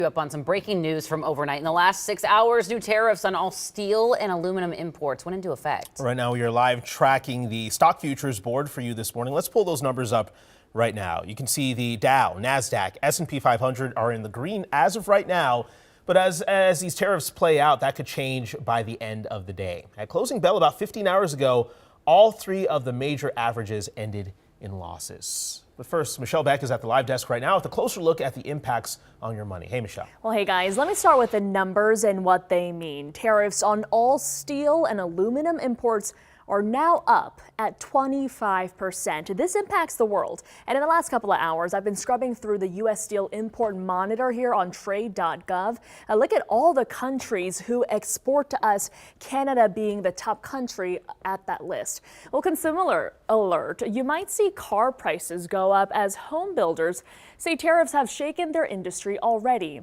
Up on some breaking news from overnight. In the last 6 hours, new tariffs on all steel and aluminum imports went into effect. Right now, we are live tracking the stock futures board for you this morning. Let's pull those numbers up right now. You can see the Dow, NASDAQ, S&P 500 are in the green as of right now. But as these tariffs play out, that could change by the end of the day. At closing bell about 15 hours ago, all three of the major averages ended in losses. But first, Michelle Beck is at the live desk right now with a closer look at the impacts on your money. Hey, Michelle. Well, hey guys, let me start with the numbers and what they mean. Tariffs on all steel and aluminum imports are now up at 25%. This impacts the world. And in the last couple of hours, I've been scrubbing through the U.S. Steel Import Monitor here on trade.gov. Look at all the countries who export to us, Canada being the top country at that list. Well, consumer alert, you might see car prices go up as home builders say tariffs have shaken their industry already.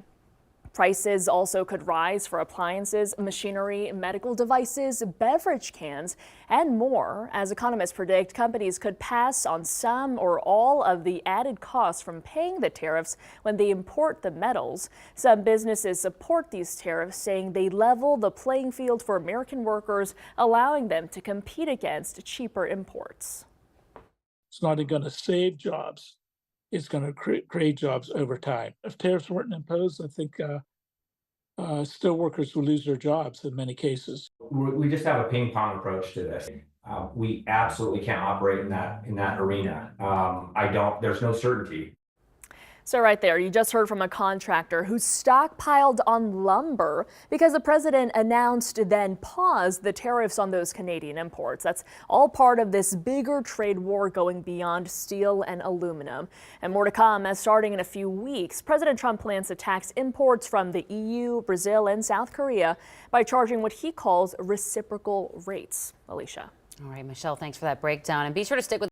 Prices also could rise for appliances, machinery, medical devices, beverage cans, and more. As economists predict, companies could pass on some or all of the added costs from paying the tariffs when they import the metals. Some businesses support these tariffs, saying they level the playing field for American workers, allowing them to compete against cheaper imports. It's not going to save jobs. It's going to create jobs over time. If tariffs weren't imposed, I think steel workers would lose their jobs in many cases. We just have a ping pong approach to this. We absolutely can't operate in that arena. There's no certainty. So right there, you just heard from a contractor who stockpiled on lumber because the president announced then paused the tariffs on those Canadian imports. That's all part of this bigger trade war going beyond steel and aluminum. And more to come as starting in a few weeks, President Trump plans to tax imports from the EU, Brazil, and South Korea by charging what he calls reciprocal rates. Alicia. All right, Michelle, thanks for that breakdown. And be sure to stick with